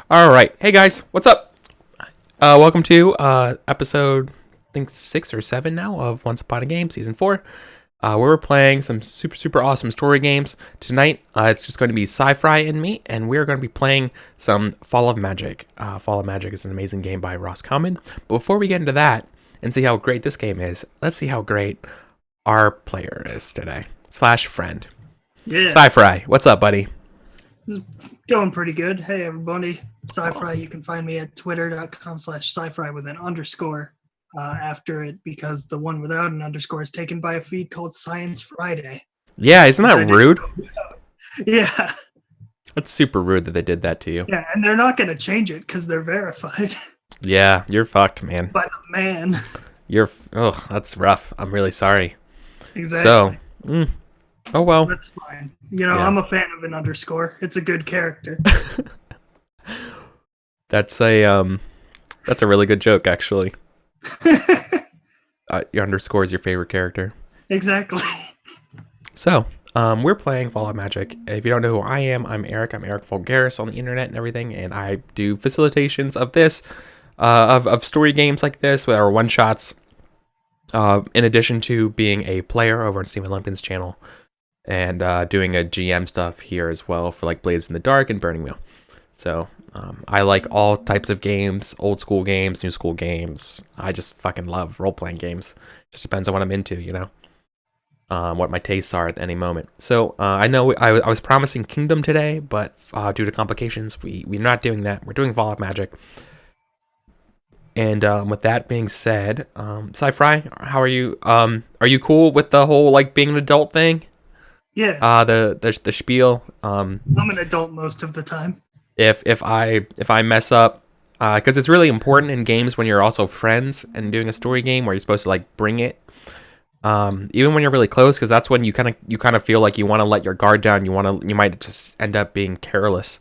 All right. Hey guys, what's up? Welcome to episode I think 6 or 7 now of Once Upon a Game season 4. We're playing some super awesome story games tonight. It's just going to be Sci-Fi and me, and we're going to be playing some Fall of Magic. Fall of Magic is an amazing game by Ross Common. But before we get into that and see how great this game is, let's see how great our player is today. Slash friend. Yeah. Sci-Fi, what's up, buddy? This is going pretty good. Hey, everybody. Sci-Fi, you can find me at twitter.com/sci-fi with an underscore after it because the one without an underscore is taken by a feed called Science Friday. Yeah, isn't that rude? Yeah. That's super rude that they did that to you. Yeah, and they're not going to change it because they're verified. Yeah, you're fucked, man. By the man. Oh, that's rough. I'm really sorry. Exactly. So, oh well. That's fine. You know, Yeah. I'm a fan of an underscore. It's a good character. That's a really good joke, actually. Your underscore is your favorite character. Exactly. So, we're playing Fall of Magic. If you don't know who I am, I'm Eric. I'm EricVulgaris on the internet and everything, and I do facilitations of this, of story games like this, with our one-shots, in addition to being a player over on Stephen Lumpkin's channel, and doing a GM stuff here as well for like Blades in the Dark and Burning Wheel. So, I like all types of games, old school games, new school games. I just fucking love role-playing games. Just depends on what I'm into, you know? What my tastes are at any moment. So, I know I was promising Kingdom today, but due to complications, we're not doing that. We're doing Fall of Magic. And with that being said, Sci-Fi, how are you? Are you cool with the whole, like, being an adult thing? Yeah. The spiel. I'm an adult most of the time. If I mess up, because it's really important in games when you're also friends and doing a story game where you're supposed to like bring it, even when you're really close, because that's when you kind of feel like you want to let your guard down. You might just end up being careless.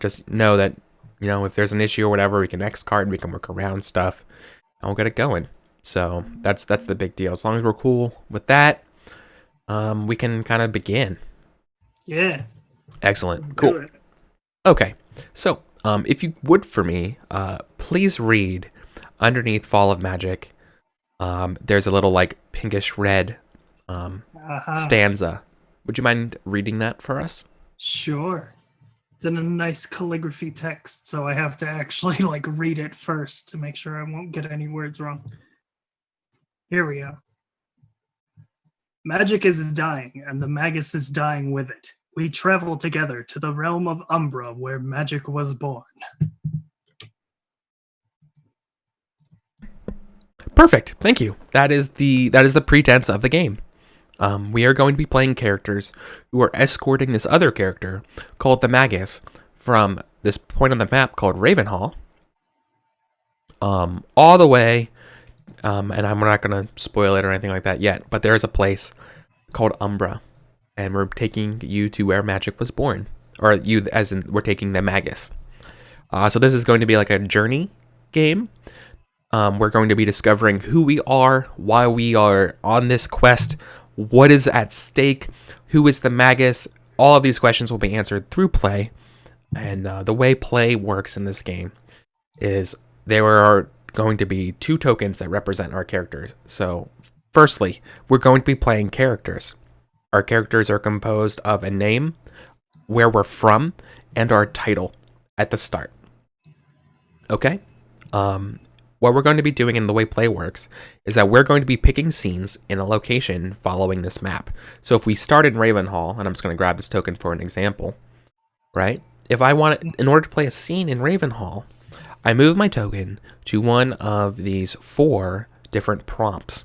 Just know that, you know, if there's an issue or whatever, we can X card, we can work around stuff, and we'll get it going. So that's the big deal. As long as we're cool with that, we can kind of begin. Yeah. Excellent. Let's Cool. do it. Okay, so if you would for me, please read underneath Fall of Magic. There's a little like pinkish red stanza. Would you mind reading that for us? Sure. It's in a nice calligraphy text, so I have to actually like read it first to make sure I won't get any words wrong. Here we go. Magic is dying, and the Magus is dying with it. We travel together to the realm of Umbra, where magic was born. Perfect. Thank you. That is the pretense of the game. We are going to be playing characters who are escorting this other character called the Magus from this point on the map called Ravenhall, all the way. And I'm not gonna spoil it or anything like that yet, but there is a place called Umbra, and we're taking you to where magic was born, or you, as in we're taking the Magus. So this is going to be like a journey game. We're going to be discovering who we are, why we are on this quest, what is at stake, who is the Magus. All of these questions will be answered through play, and the way play works in this game is there are going to be 2 tokens that represent our characters. So, firstly, we're going to be playing characters. Our characters are composed of a name, where we're from, and our title at the start. Okay? What we're going to be doing in the way play works is that we're going to be picking scenes in a location following this map. So if we start in Ravenhall, and I'm just going to grab this token for an example, right? If I want, in order to play a scene in Ravenhall, I move my token to one of these 4 different prompts.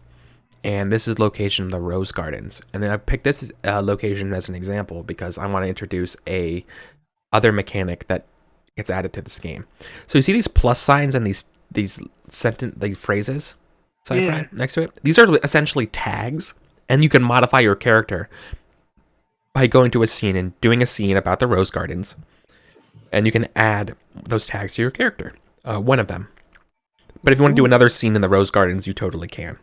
And this is location of the Rose Gardens. And then I picked this location as an example because I want to introduce a other mechanic that gets added to this game. So you see these plus signs and these phrases next to it? These are essentially tags, and you can modify your character by going to a scene and doing a scene about the Rose Gardens. And you can add those tags to your character. One of them. But if you want to do another scene in the Rose Gardens, you totally can.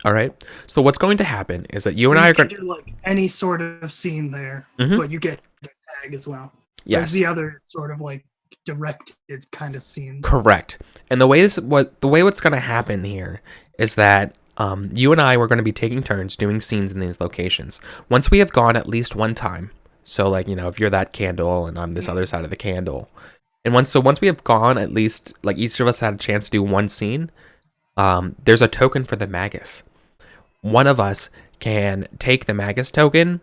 All right. So what's going to happen is that you and I are going to do like any sort of scene there, but you get the tag as well. Whereas Yes. the other is sort of like directed kind of scenes. Correct. And the way what's going to happen here is that you and I were going to be taking turns doing scenes in these locations. Once we have gone at least one time, so like, you know, if you're that candle and I'm this other side of the candle, and once we have gone at least, like, each of us had a chance to do one scene, there's a token for the Magus. One of us can take the Magus token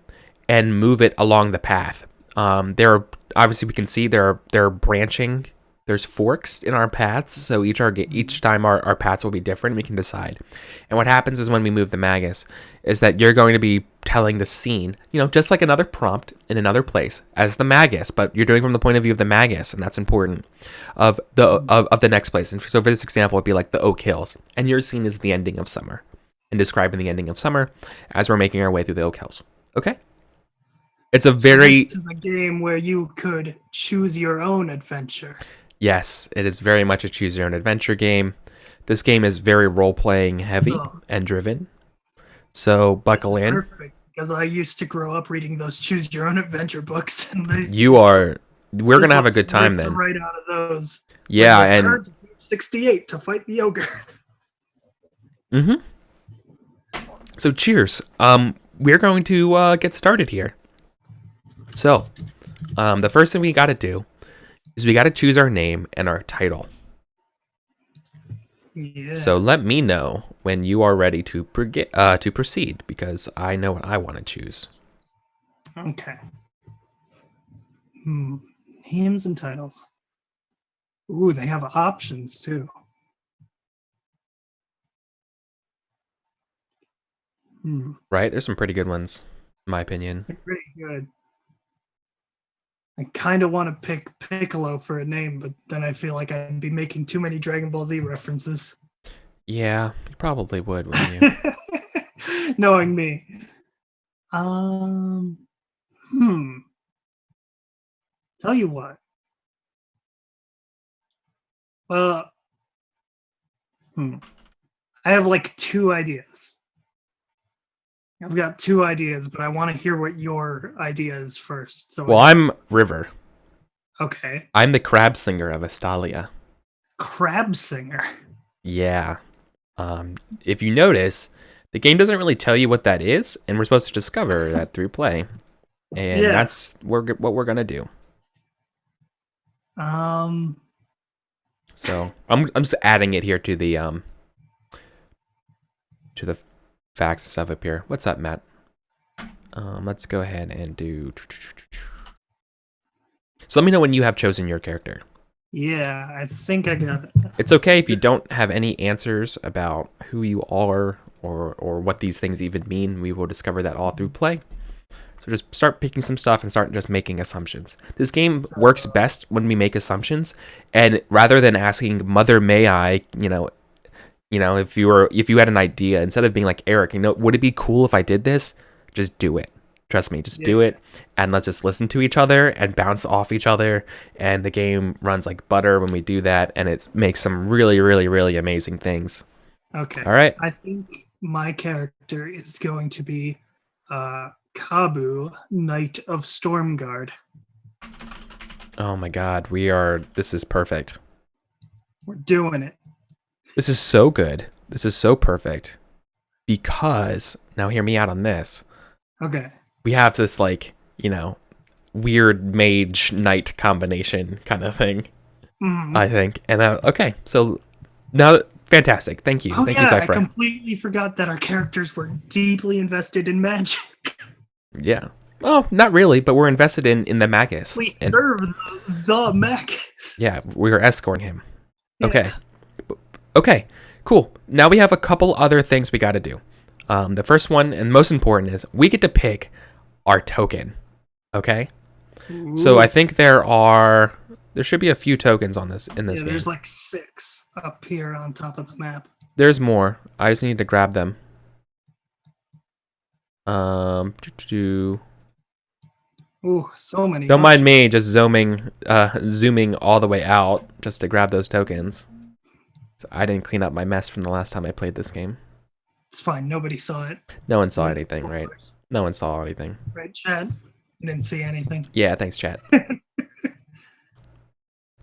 and move it along the path. There are, obviously we can see there are branching. There's forks in our paths, so each time our paths will be different. We can decide. And what happens is when we move the Magus, is that you're going to be telling the scene, you know, just like another prompt in another place as the Magus, but you're doing from the point of view of the Magus, and that's important, of the next place. And so for this example, it'd be like the Oak Hills, and your scene is the ending of summer, and describing the ending of summer as we're making our way through the Oak Hills. Okay. It's a very... So this is a game where you could choose your own adventure. Yes, it is very much a choose your own adventure game. This game is very role-playing heavy and driven. So buckle in. Perfect, because I used to grow up reading those choose your own adventure books. And we're going to have a good time then. Right out of those. Yeah, and and... to page 68 to fight the ogre. Mm-hmm. So cheers. We're going to get started here. So, the first thing we got to do is we got to choose our name and our title. Yeah. So let me know when you are ready to proceed, because I know what I want to choose. Okay. Names and titles. Ooh, they have options too. Right? There's some pretty good ones, in my opinion. They're pretty good. I kind of want to pick Piccolo for a name, but then I feel like I'd be making too many Dragon Ball Z references. Yeah, you probably would, wouldn't you? Knowing me. Tell you what. Well, I have like two ideas. I've got two ideas, but I want to hear what your idea is first. So well, I'm River. Okay. I'm the crab singer of Astalia. Crab singer? Yeah. If you notice, the game doesn't really tell you what that is, and we're supposed to discover that through play. And that's what we're going to do. So I'm just adding it here to the facts and stuff up here. What's up, Matt? Let's go ahead and do... So let me know when you have chosen your character. Yeah, I think I got it. It's okay if you don't have any answers about who you are or what these things even mean. We will discover that all through play. So just start picking some stuff and start just making assumptions. This game works best when we make assumptions, and rather than asking, "Mother, may I?" You know, if you had an idea, instead of being like, "Eric, would it be cool if I did this?" Just do it. Trust me, just do it, and let's just listen to each other and bounce off each other, and the game runs like butter when we do that, and it makes some really, really, really amazing things. Okay. All right. I think my character is going to be Kabu, Knight of Stormguard. Oh my God, this is perfect. We're doing it. This is so good. This is so perfect. Because, now hear me out on this. Okay. We have this, like, weird mage knight combination kind of thing, I think. And okay, so now, fantastic. Thank you. Thank you, Cypher. I completely forgot that our characters were deeply invested in magic. Yeah. Well, not really, but we're invested in the Magus. We serve the Magus. Yeah, we are escorting him. Yeah. Okay, cool. Now we have a couple other things we got to do. The first one and most important is we get to pick our token. Okay? Ooh. So I think there should be a few tokens in this game. There's like 6 up here on top of the map. There's more. I just need to grab them. Ooh, so many. Don't mind me just zooming all the way out just to grab those tokens. So I didn't clean up my mess from the last time I played this game. It's fine. Nobody saw it. No one saw anything, right? No one saw anything. Right, chat? You didn't see anything. Yeah, thanks, chat.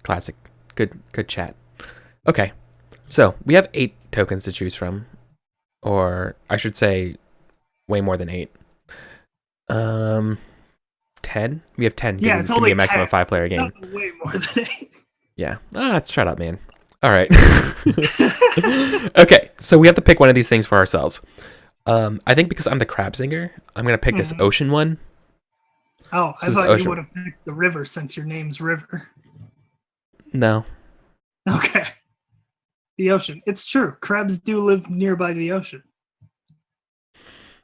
Classic. Good chat. Okay. So we have 8 tokens to choose from. Or I should say way more than 8. 10? We have 10 Yeah, because it's it's going to be only a maximum 10. 5-player game. Not way more than 8. Yeah. Shut up, man. All right. Okay, so we have to pick one of these things for ourselves. I think because I'm the crab singer, I'm going to pick this ocean one. Oh, So I this thought ocean- you would have picked the river since your name's River. No. Okay. The ocean. It's true. Crabs do live nearby the ocean.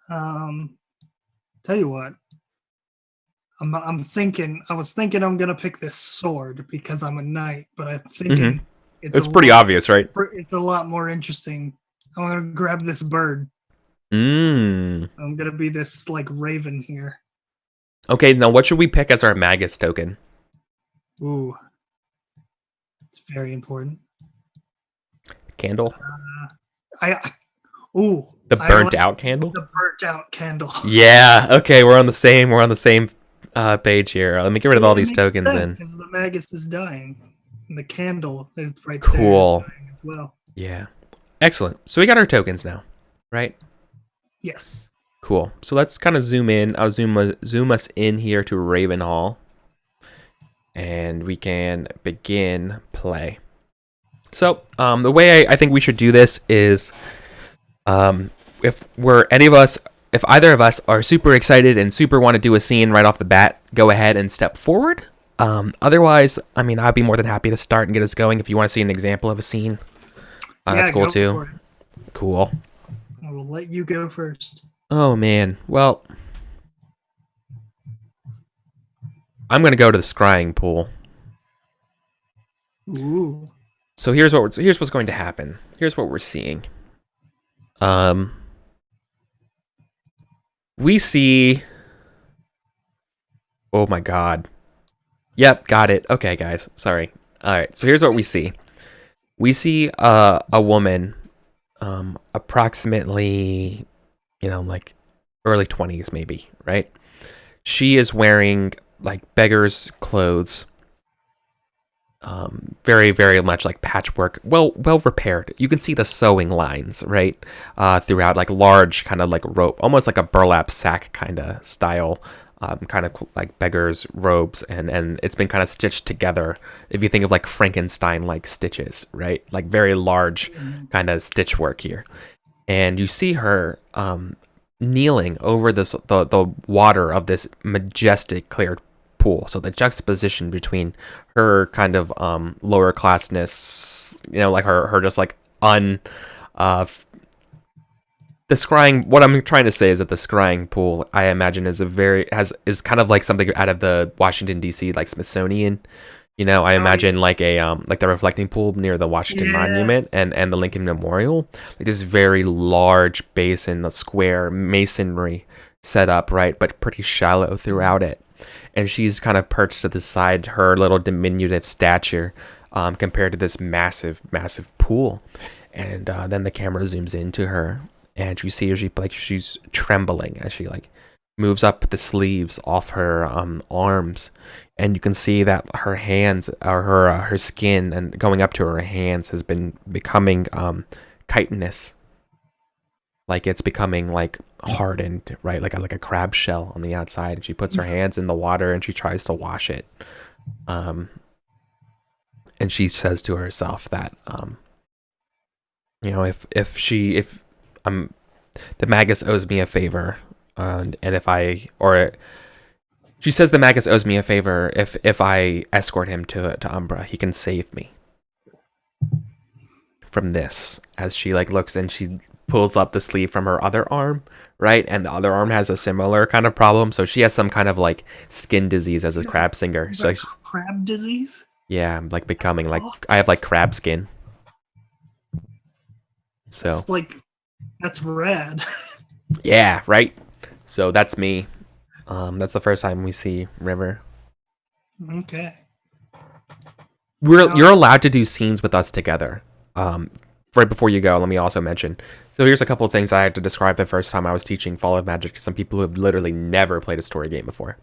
Tell you what. I'm thinking. I was thinking I'm gonna pick this sword because I'm a knight, but I'm thinking It's pretty obvious, right? It's a lot more interesting. I'm gonna grab this bird. Mm. I'm gonna be this like raven here. Okay, now what should we pick as our Magus token? Ooh, it's very important. Candle? The burnt out candle? The burnt out candle. Yeah, okay, we're on the same page here. Let me get rid of all these tokens then. Because the Magus is dying. And the candle is right Cool. there is dying as well. Yeah. Excellent. So we got our tokens now, right? Yes. Cool. So let's kind of zoom in. I'll zoom us in here to Raven Hall. And we can begin play. So the way I think we should do this is if either of us are super excited and super want to do a scene right off the bat, go ahead and step forward. Otherwise, I mean, I'd be more than happy to start and get us going if you want to see an example of a scene. That's cool too. Cool. I will let you go first. Oh man. Well, I'm gonna go to the scrying pool. Ooh. So here's what's going to happen. Here's what we're seeing. We see. Oh my god. Yep, got it. Okay, guys. Sorry. All right. So here's what we see. We see a woman, approximately, like early 20s, maybe, right? She is wearing like beggar's clothes. Very, very much like patchwork, well repaired. You can see the sewing lines, right? Throughout, like large kind of like rope, almost like a burlap sack kind of style, kind of like beggar's robes, and it's been kind of stitched together. If you think of like Frankenstein like stitches, right? Like very large kind of stitch work here. And you see her kneeling over the water of this majestic cleared pool. So the juxtaposition between her kind of lower classness, like her just like the scrying. What I'm trying to say is that the scrying pool, I imagine, is kind of like something out of the Washington D.C. like Smithsonian. I imagine like a like the reflecting pool near the Washington Monument and the Lincoln Memorial, like this very large basin, a square masonry set up, right, but pretty shallow throughout it. And she's kind of perched to the side, her little diminutive stature, compared to this massive, massive pool. And then the camera zooms into her, and you see her, she's trembling as she like moves up the sleeves off her arms, and you can see that her hands, or her skin, and going up to her hands has been becoming chitinous. Like it's becoming like hardened, right? Like a crab shell on the outside. And she puts her hands in the water and she tries to wash it. And she says to herself that, if the Magus owes me a favor, she says the Magus owes me a favor if I escort him to Umbra, he can save me from this. As she like looks and she pulls up the sleeve from her other arm, right? And the other arm has a similar kind of problem. So she has some kind of like skin disease as a crab singer. She's like, crab disease? Yeah, I'm like becoming like, I have like crab skin. So that's rad. Yeah, right? So that's me. That's the first time we see River. Okay. You're allowed to do scenes with us together. Right before you go, let me also mention. So here's a couple of things I had to describe the first time I was teaching Fall of Magic to some people who have literally never played a story game before.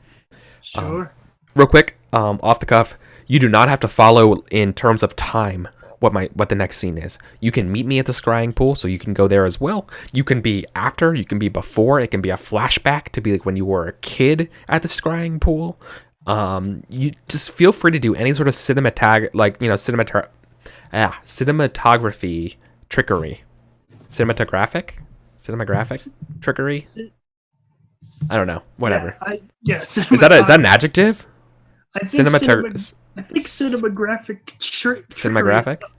Sure. Real quick, off the cuff, You do not have to follow in terms of time what the next scene is. You can meet me at the scrying pool, so you can go there as well. You can be after, you can be before. It can be a flashback to be like when you were a kid at the scrying pool. You just feel free to do any sort of cinematography trickery. Cinematographic trickery. I don't know. Whatever. Is that an adjective? I think cinematographic is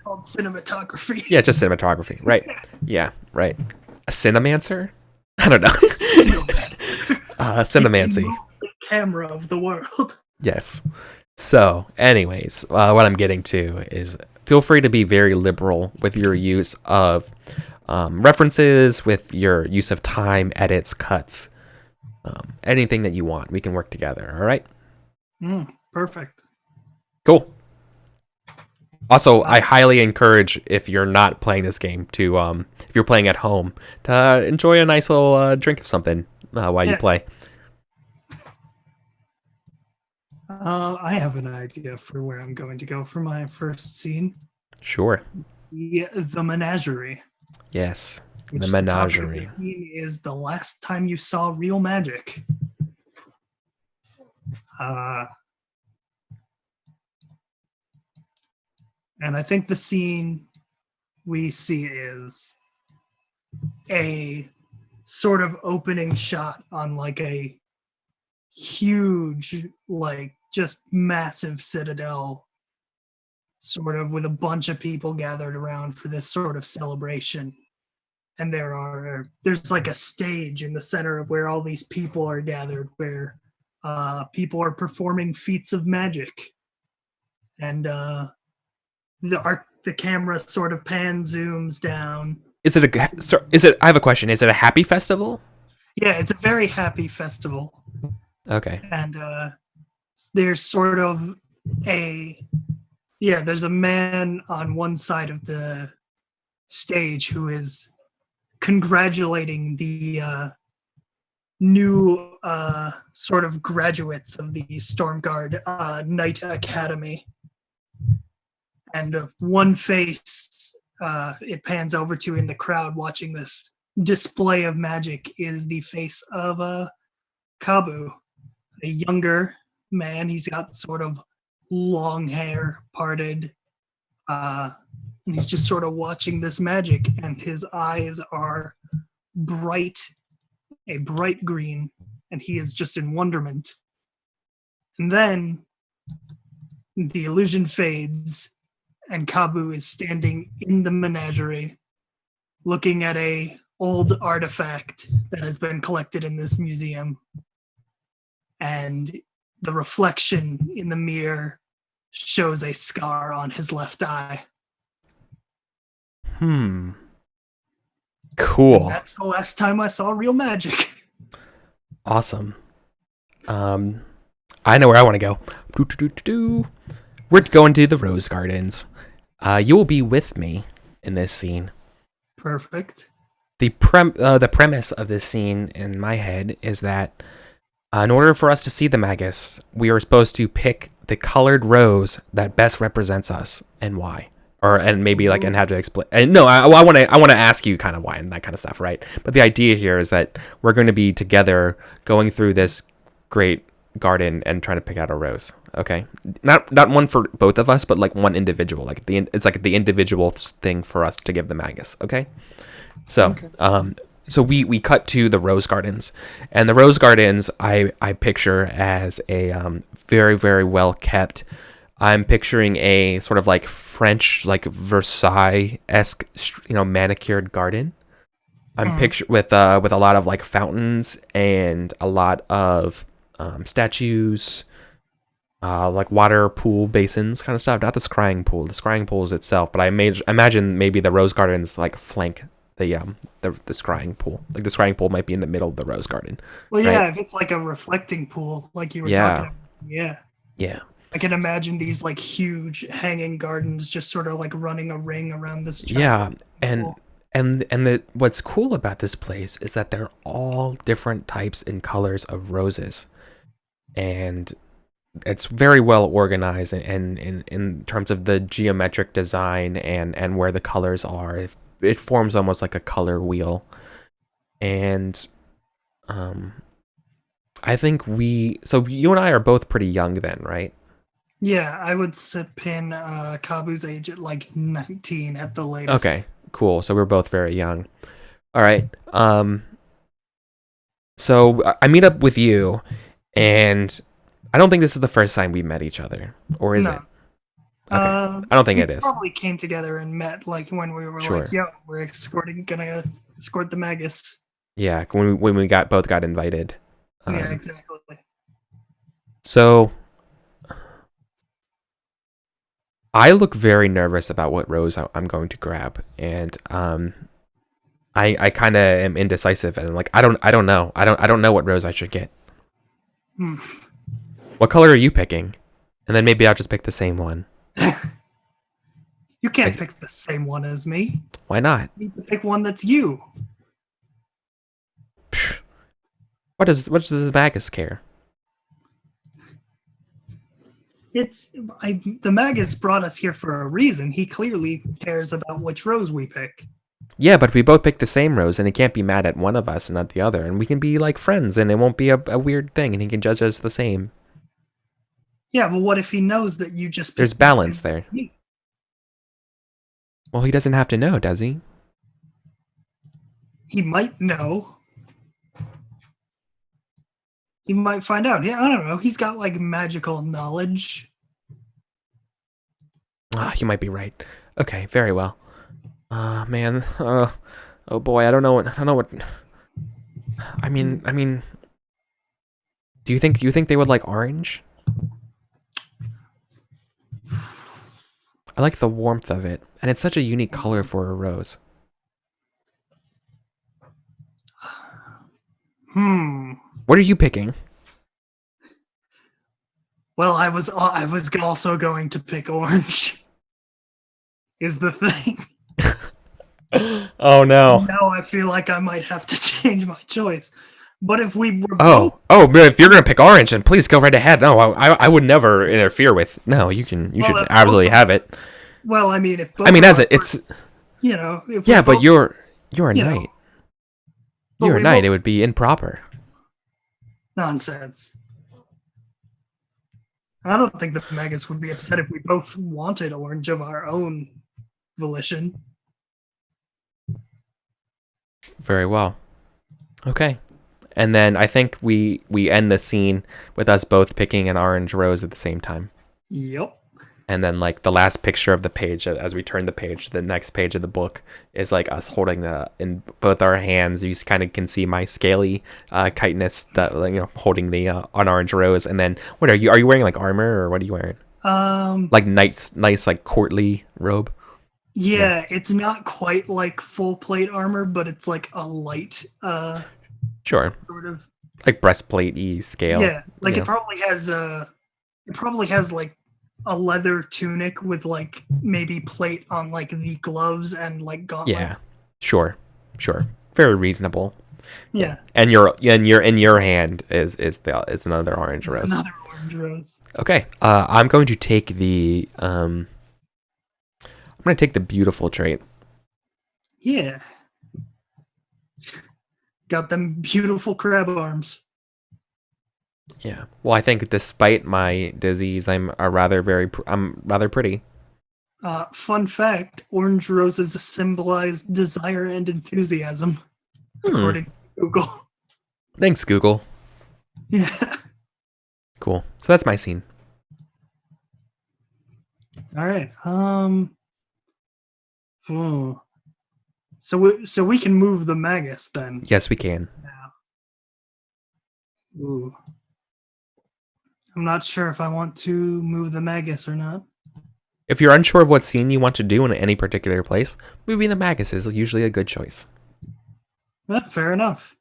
called cinematography. Yeah, just cinematography. Right. Yeah. Right. A cinemancer? I don't know. Cinemancy. The camera of the world. Yes. So, anyways, what I'm getting to is feel free to be very liberal with your use of references, with your use of time, edits, cuts, anything that you want. We can work together. All right. Perfect. Cool. Also, I highly encourage, if you're not playing this game, to if you're playing at home, to enjoy a nice little drink of something while you play. I have an idea for where I'm going to go for my first scene. Sure. The menagerie. Yes, the menagerie. The scene is the last time you saw real magic. And I think the scene we see is a sort of opening shot on like a huge, like just massive citadel, sort of with a bunch of people gathered around for this sort of celebration. And there's like a stage in the center of where all these people are gathered, where people are performing feats of magic. And the camera sort of zooms down. I have a question. Is it a happy festival? Yeah, it's a very happy festival. Okay. And there's sort of there's a man on one side of the stage who is congratulating the new sort of graduates of the Stormguard Knight Academy. And one face it pans over to in the crowd watching this display of magic is the face of Kabu, a younger man. He's got sort of long hair parted, and he's just sort of watching this magic, and his eyes are a bright green, and he is just in wonderment. And then the illusion fades, and Kabu is standing in the menagerie, looking at a old artifact that has been collected in this museum. And the reflection in the mirror shows a scar on his left eye. Cool. And that's the last time I saw real magic. Awesome. I know where I want to go. We're going to the Rose Gardens. You will be with me in this scene. Perfect. The premise of this scene in my head is that in order for us to see the Magus, we are supposed to pick the colored rose that best represents us and why. And have to explain. And no, I want to ask you kind of why and that kind of stuff, right? But the idea here is that we're going to be together going through this great garden and trying to pick out a rose. Okay, not one for both of us, but like one individual. It's like the individual thing for us to give the Magus. Okay, so So we cut to the Rose Gardens, and the Rose Gardens I picture as a very, very well kept. I'm picturing a sort of like French, like Versailles-esque, manicured garden. I'm picturing with a lot of like fountains and a lot of statues, like water pool basins kind of stuff. Not the scrying pool. The scrying pool is itself, but I imagine maybe the Rose Gardens like flank the scrying pool. Like the scrying pool might be in the middle of the Rose Garden. Well, yeah, right? If it's like a reflecting pool, like you were talking about. Yeah. I can imagine these like huge hanging gardens just sort of like running a ring around this. Yeah, and what's cool about this place is that they're all different types and colors of roses, and it's very well organized in terms of the geometric design and where the colors are. It forms almost like a color wheel. And I think so you and I are both pretty young then, right? Yeah, I would pin Kabu's age at like 19 at the latest. Okay, cool. So we're both very young. All right. So I meet up with you, and I don't think this is the first time we met each other, or is No. it? Okay. I don't think it is. Probably came together and met like when we were Sure. like, "Yo, we're gonna escort the Magus." Yeah, when we both got invited. Yeah, exactly. So I look very nervous about what rose I'm going to grab, and I kind of am indecisive, and I'm like, I don't know. I don't know what rose I should get. What color are you picking? And then maybe I'll just pick the same one. You can't pick the same one as me. Why not? You need to pick one that's you. What does the Magus care? The Magus brought us here for a reason. He clearly cares about which rose we pick. Yeah, but we both picked the same rose, and he can't be mad at one of us and not the other, and we can be like friends, and it won't be a weird thing, and he can judge us the same. Yeah, but what if he knows that you just? There's balance there. Well, he doesn't have to know, does he? He might know. He might find out. Yeah, I don't know. He's got like magical knowledge. You might be right. Okay, very well. Man. Oh boy, I don't know what. I mean. Do you think they would like orange? I like the warmth of it, and it's such a unique color for a rose. What are you picking? Well, I was also going to pick orange. Is the thing. Oh no. Now I feel like I might have to change my choice. But if we were but if you're gonna pick orange, then please go right ahead. No, I would never interfere with. No, you should absolutely have it. Well, I mean, it's you know, if yeah, but you're a you knight. You're a knight. It would be improper. Nonsense. I don't think the Magus would be upset if we both wanted orange of our own volition. Very well. Okay. And then I think we end the scene with us both picking an orange rose at the same time. Yep. And then like the last picture of the page, as we turn the page, the next page of the book is like us holding in both our hands. You kind of can see my scaly chitinous that holding the an orange rose. And then what are you wearing, like armor, or what are you wearing? Like nice like courtly robe. Yeah, it's not quite like full plate armor, but it's like a light sure, sort of like breastplate-y scale. Yeah, like it probably has like a leather tunic with like maybe plate on like the gloves and like gauntlets. Yeah, sure, very reasonable. Yeah, and your hand is another orange rose. Another orange rose. Okay, I'm going to take the beautiful trait. Yeah, got them beautiful crab arms. Yeah. Well, I think despite my disease, I'm rather pretty. Fun fact: orange roses symbolize desire and enthusiasm, according to Google. Thanks, Google. Yeah. Cool. So that's my scene. All right. So we can move the Magus then. Yes, we can. Yeah. Ooh. I'm not sure if I want to move the Magus or not. If you're unsure of what scene you want to do in any particular place, moving the Magus is usually a good choice. Fair enough.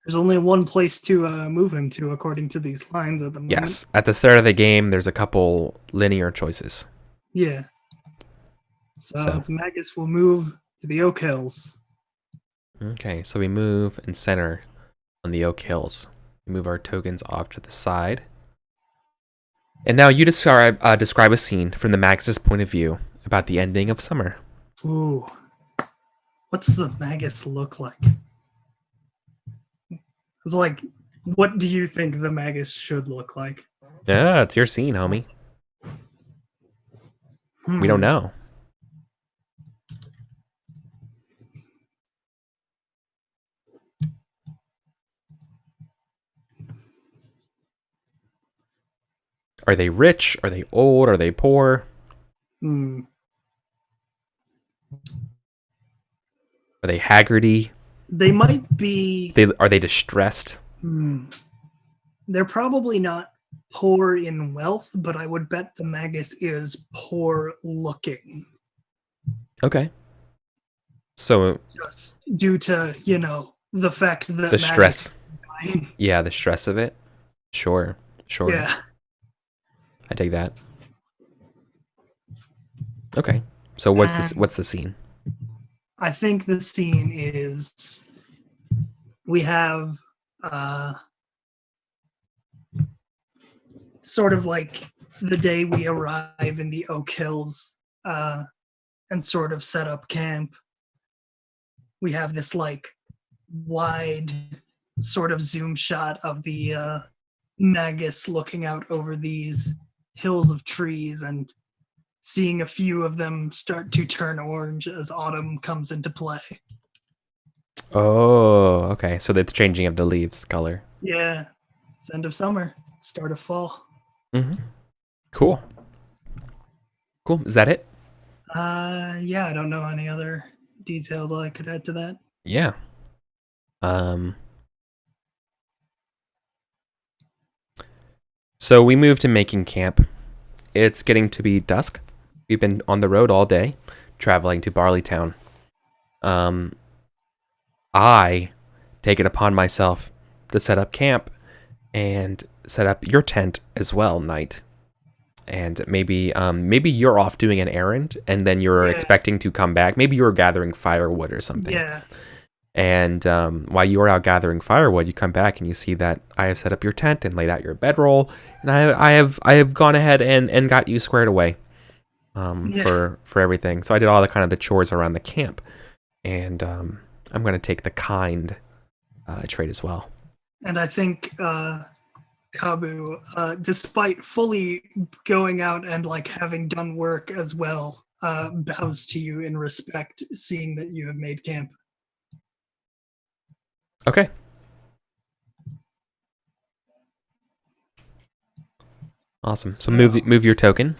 There's only one place to move him to, according to these lines at the moment. Yes, at the start of the game, there's a couple linear choices. Yeah. So the Magus will move to the Oak Hills. Okay, so we move and center on the Oak Hills. We move our tokens off to the side. And now you describe a scene from the Magus' point of view about the ending of summer. Ooh. What does the Magus look like? It's like, what do you think the Magus should look like? Yeah, it's your scene, homie. We don't know. Are they rich? Are they old? Are they poor? Hmm. Are they haggardy? They might be. Are they distressed? They're probably not poor in wealth, but I would bet the Magus is poor looking. Okay. So Just due to, the fact that the stress. Yeah, the stress of it. Sure. Yeah. I take that. Okay. So what's the scene? I think the scene is we have sort of like the day we arrive in the Oak Hills and sort of set up camp. We have this like wide sort of zoom shot of the Magus looking out over these hills of trees and seeing a few of them start to turn orange as autumn comes into play. Oh, okay. So it's changing of the leaves color. Yeah. It's end of summer, start of fall. Mm-hmm. Cool. Is that it? Yeah, I don't know any other details I could add to that. Yeah. So we moved to making camp. It's getting to be dusk. We've been on the road all day, traveling to Barleytown. I take it upon myself to set up camp and set up your tent as well, Knight. And maybe you're off doing an errand, and then you're expecting to come back. Maybe you're gathering firewood or something. Yeah. And while you're out gathering firewood, you come back and you see that I have set up your tent and laid out your bedroll, and I have gone ahead and got you squared away for everything. So I did all the kind of the chores around the camp, and I'm gonna take the kind trade as well. And I think Kabu, despite fully going out and like having done work as well, bows to you in respect, seeing that you have made camp. Okay. Awesome. So move your token.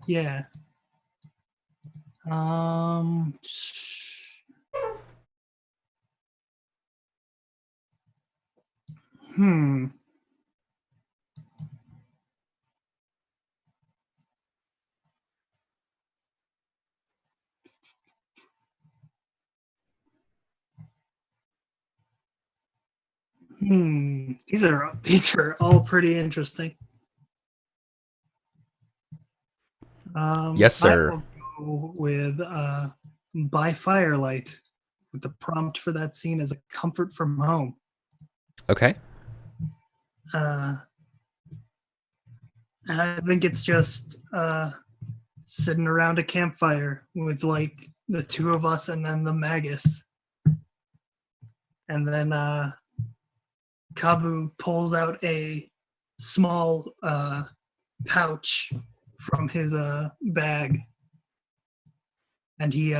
Yeah. These are all pretty interesting. Yes, sir. I will go with by firelight, with the prompt for that scene as a comfort from home. Okay. And I think it's just sitting around a campfire with like the two of us and then the Magus. And then Kabu pulls out a small pouch from his bag, and he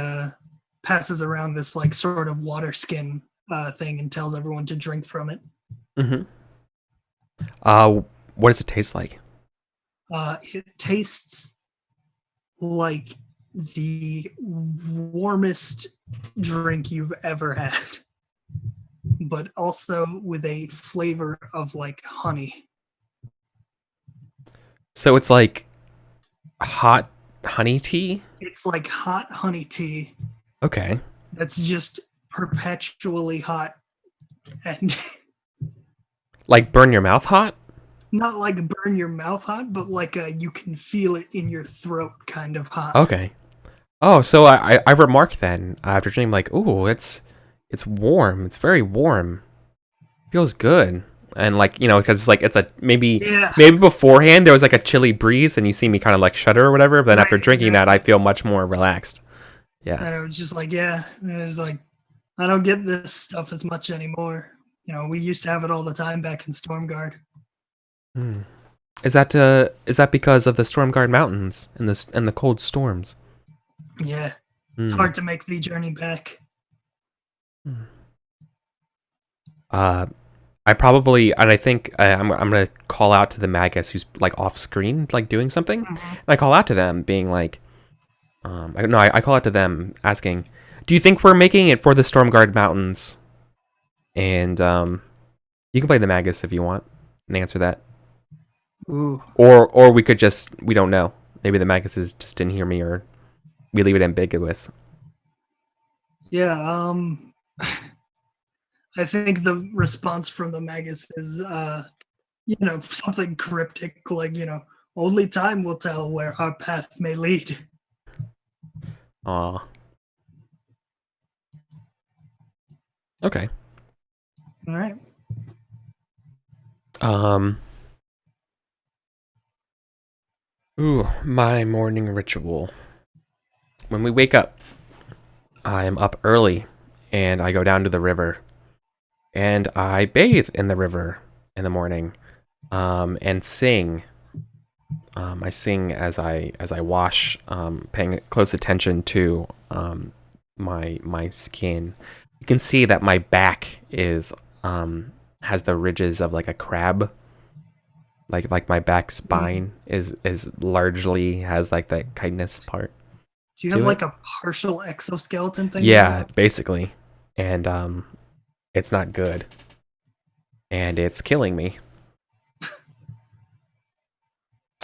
passes around this like sort of water skin thing and tells everyone to drink from it. Mm-hmm. What does it taste like? It tastes like the warmest drink you've ever had, but also with a flavor of like honey. So it's like hot honey tea? It's like hot honey tea. Okay. That's just perpetually hot and like burn your mouth hot? Not like burn your mouth hot, but like you can feel it in your throat kind of hot. Okay. Oh, so I remarked then after drinking like, ooh, it's warm. It's very warm. Feels good. and like because it's like it's a maybe Yeah. maybe beforehand there was like a chilly breeze and you see me kind of like shudder or whatever, but then Right, after drinking that I feel much more relaxed. Yeah. And it was just like, yeah, it was like, I don't get this stuff as much anymore. We used to have it all the time back in Stormguard. Hmm. Is that because of the Stormguard Mountains and the cold storms? Yeah, it's Hmm. hard to make the journey back. Uh, I probably and I think I'm gonna call out to the Magus who's like off screen, like doing something. Mhm. And I call out to them, being like, I call out to them asking, "Do you think we're making it for the Stormguard Mountains?" And you can play the Magus if you want and answer that, Ooh, or we don't know. Maybe the Magus just didn't hear me, or we leave it ambiguous. yeah. I think the response from the Magus is, something cryptic like, only time will tell where our path may lead. Aw. Okay. All right. Um. Ooh, my morning ritual. When we wake up, I'm up early, and I go down to the river, and I bathe in the river in the morning, and sing. I sing as I wash, paying close attention to my skin. You can see that my back is has the ridges of like a crab. Like my back spine is largely has like that chitinous part Do you have to it. like a partial exoskeleton thing going Yeah, on? basically. And it's not good. And it's killing me.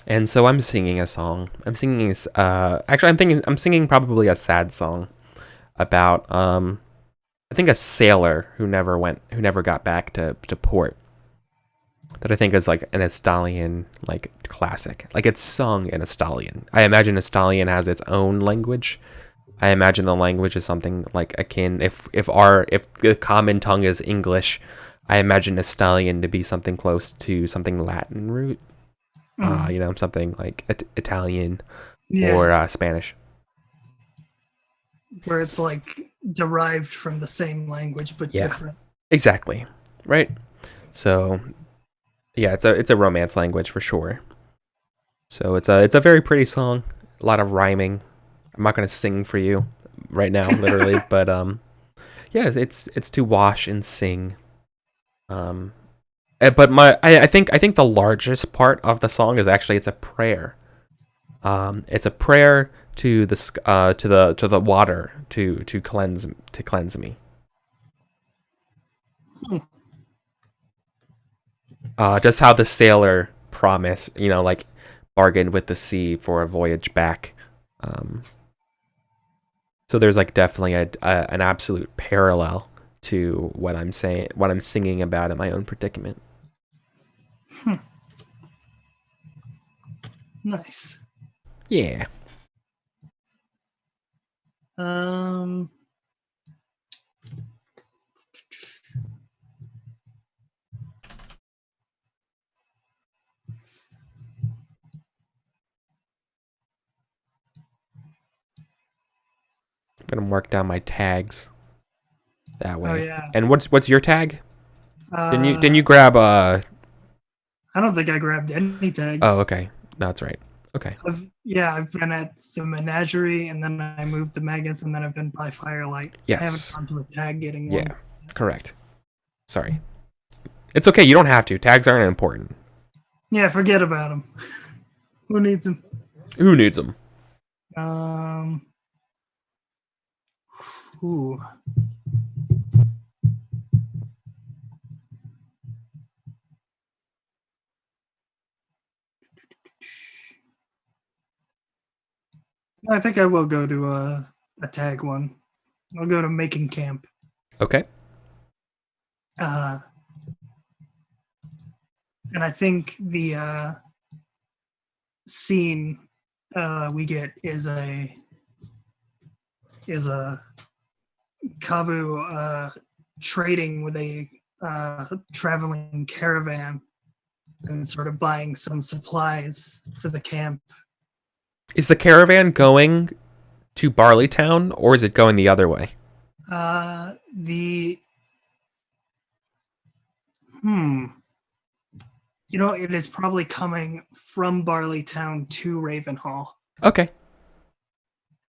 And so I'm singing a song. I'm singing probably a sad song about I think a sailor who never got back to port. That I think is like an Estalian like classic. Like it's sung in Estalian. I imagine Estalian has its own language. I imagine the language is something like akin if the common tongue is English, I imagine Estalian to be something close to something Latin root. Something like Italian Yeah, or Spanish. where it's like derived from the same language but Yeah, different. exactly. Right. So yeah, it's a romance language for sure. So it's a very pretty song. A lot of rhyming. I'm not gonna sing for you right now, literally, but yeah, it's to wash and sing. Um, but I think the largest part of the song is actually it's a prayer. It's a prayer to the water to cleanse me. Just how the sailor promise, like bargained with the sea for a voyage back. Um, so there's like definitely an absolute parallel to what I'm saying, what I'm singing about in my own predicament. Nice. Yeah. Um, I'm gonna mark down my tags that oh way. yeah. And what's your tag? Didn't Uh, you grab I don't think I grabbed any Oh, tags. okay. No, that's right. Okay. I've been at the menagerie, and then I moved the Magus, and then I've been by Firelight. I haven't Yes. gone to a tag getting Yeah. one. Correct. Sorry. It's okay. You don't have to. Tags aren't important. Yeah, forget about them. Who needs them? Who needs them? Um, ooh. I think I will go to a tag one. I'll go to making camp. Okay. Uh, and I think the scene we get is a Kabu trading with a traveling caravan and sort of buying some supplies for the camp. Is the caravan going to Barleytown, or is it going the other way? The it is probably coming from Barleytown to Ravenhall, Okay.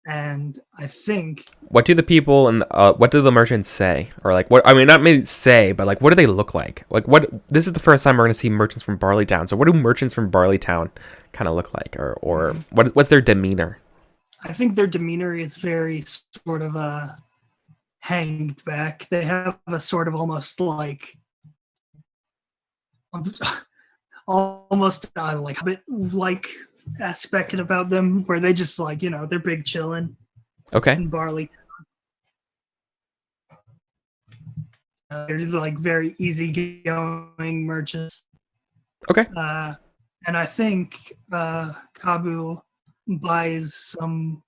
and I think What do the people and what do the merchants say, or like what? I mean, not maybe say, but like what do they look like? Like what? This is the first time we're gonna see merchants from Barleytown. So what do merchants from Barleytown kind of look like, or what's their demeanor? I think their demeanor is very sort of hanged back. They have a sort of almost like like a bit like aspect about them, where they just like they're big chillin' Okay. in Barley. They're just like very easygoing merchants. Okay. And I think Kabu buys some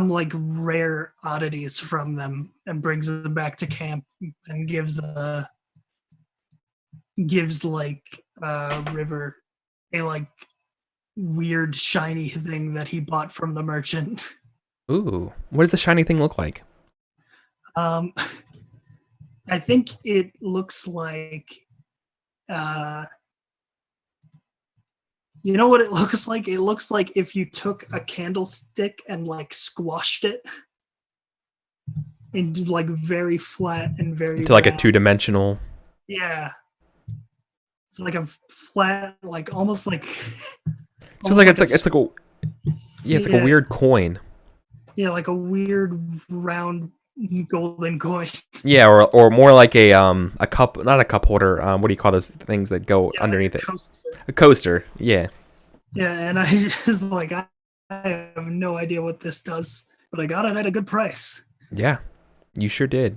like rare oddities from them and brings them back to camp and gives like River a like weird shiny thing that he bought from the merchant. Ooh, what does the shiny thing look like? I think it looks like you know what it looks like? It looks like if you took a candlestick and like squashed it into like very flat and very Into like a round. two-dimensional. Yeah. It's like a flat, like almost like. So like it's like a it's like a weird coin. Yeah, like a weird round golden coin. Yeah, or more like a cup, not a cup holder. What do you call those things that go underneath it? A coaster. Yeah. Yeah, and I just like I have no idea what this does, but I got it at a good price. Yeah, you sure did.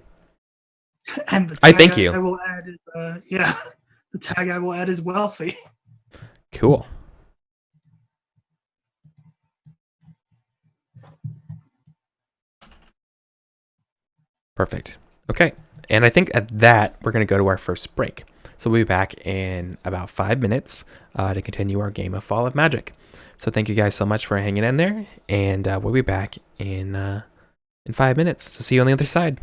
And the I thank you. I will add is, the tag I will add is wealthy. Cool. Perfect. Okay, and I think at that we're gonna go to our first break. So we'll be back in about 5 minutes to continue our game of Fall of Magic. So thank you guys so much for hanging in there, and we'll be back in 5 minutes. So see you on the other side.